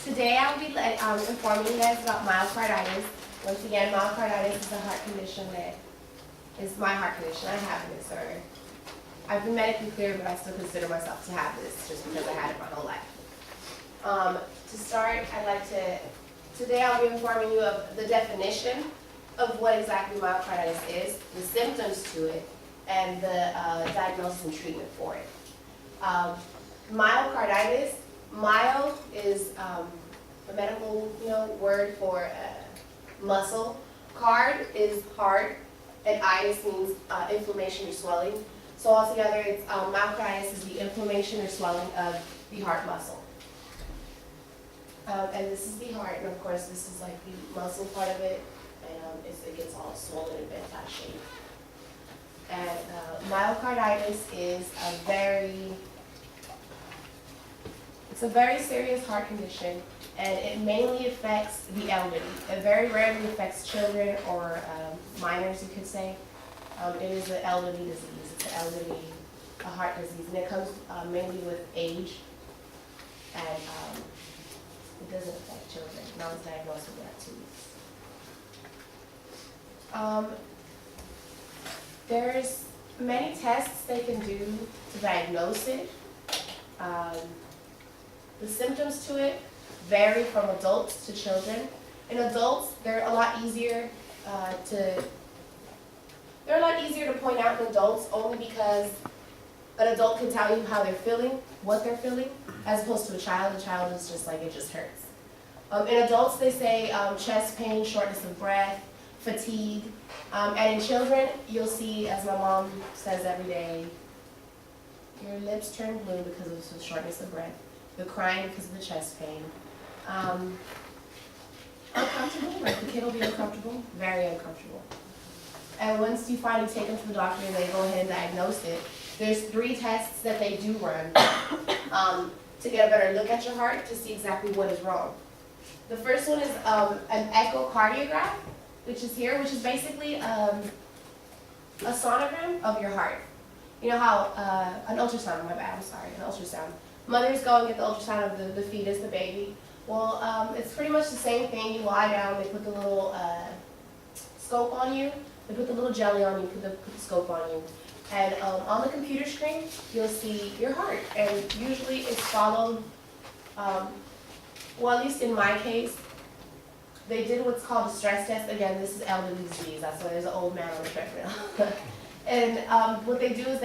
Today I'll be informing you guys about myocarditis. Once again, myocarditis is a heart condition that is my heart condition. I have this, or I've been medically cleared, but I still consider myself to have this just because I had it my whole life. To start, today I'll be informing you of the definition of what exactly myocarditis is, the symptoms to it, and the diagnosis and treatment for it. Myocarditis, myo is a medical word for muscle. Card is heart, and itis means inflammation or swelling. So altogether, myocarditis is the inflammation or swelling of the heart muscle. And this is the heart, and of course this is like the muscle part of it, and it gets all swollen and bent out of shape. And myocarditis is it's a very serious heart condition, and it mainly affects the elderly. It very rarely affects children or minors, you could say. It is an elderly disease. It's a heart disease, and it comes mainly with age, and it doesn't affect children. And I was diagnosed with that 2 weeks. There's many tests they can do to diagnose it. The symptoms to it vary from adults to children. In adults, they're a lot easier to point out in adults, only because an adult can tell you how they're feeling, what they're feeling, as opposed to a child. A child is just like, it just hurts. In adults, they say chest pain, shortness of breath, fatigue. And in children, you'll see, as my mom says every day, your lips turn blue because of the shortness of breath. You're crying because of the chest pain. Uncomfortable, like the kid will be uncomfortable, very uncomfortable. And once you finally take them to the doctor and they go ahead and diagnose it, there's 3 tests that they do run to get a better look at your heart to see exactly what is wrong. The first one is an echocardiogram, which is here, which is basically a sonogram of your heart. You know how, an ultrasound, an ultrasound. Mothers go and get the ultrasound of the fetus, the baby. Well, it's pretty much the same thing. You lie down, they put the little scope on you, they put the little jelly on you, put the scope on you. And on the computer screen, you'll see your heart. And usually it's followed, well, at least in my case, they did what's called a stress test. Again, this is elderly disease, that's why there's an old man on the treadmill. And what they do is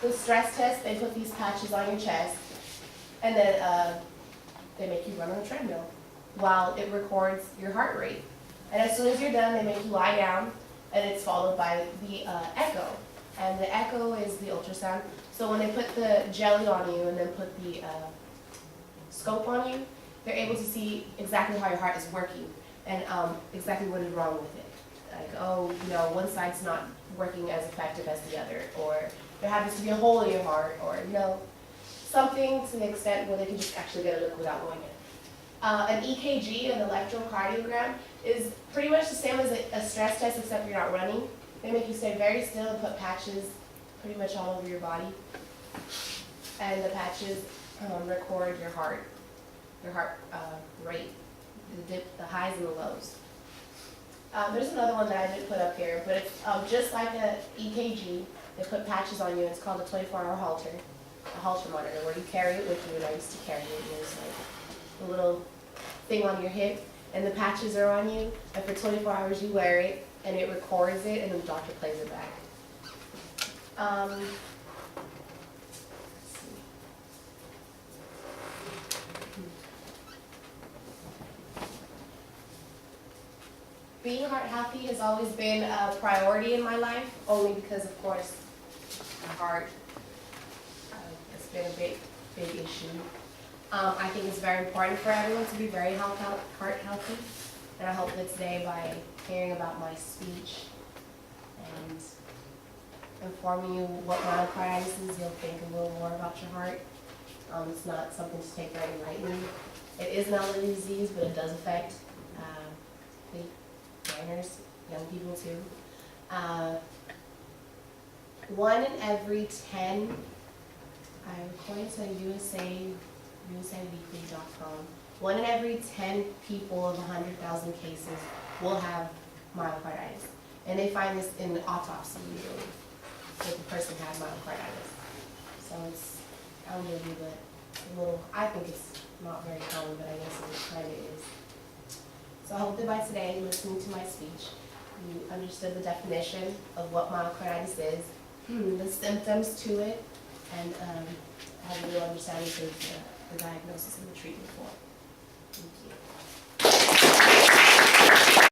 the stress test, they put these patches on your chest, and then they make you run on a treadmill while it records your heart rate. And as soon as you're done, they make you lie down, and it's followed by the echo. And the echo is the ultrasound. So when they put the jelly on you and then put the scope on you, they're able to see exactly how your heart is working and exactly what is wrong with it. Like, oh, one side's not working as effective as the other, or there happens to be a hole in your heart, or something to the extent where they can just actually get a look without knowing it. An EKG, an electrocardiogram, is pretty much the same as a stress test, except you're not running. They make you stay very still and put patches pretty much all over your body. And the patches record your heart rate, the highs and the lows. There's another one that I didn't put up here, but it's just like an EKG. They put patches on you. It's called a 24-hour halter, a halter monitor, where you carry it with you, and I used to carry it. There's like a little thing on your hip, and the patches are on you, and for 24 hours you wear it, and it records it, and the doctor plays it back. Being heart healthy has always been a priority in my life, only because, of course, my heart has been a big issue. I think it's very important for everyone to be very heart healthy, and I hope that today, by hearing about my speech and informing you what myocarditis is, you'll think a little more about your heart. It's not something to take very lightly. It is an elderly disease, but it does affect minors, young people too. 1 in every 10, according to USAweekly.com, 1 in every 10 people of 100,000 cases will have myocarditis. And they find this in the autopsy usually, if the person had myocarditis. So it's elderly, but a little, I think it's not very common, but I guess it kind of is. So I hope that by today, listening to my speech, you understood the definition of what myocarditis is, the symptoms to it, and have a real understanding of the diagnosis and the treatment for it. Thank you.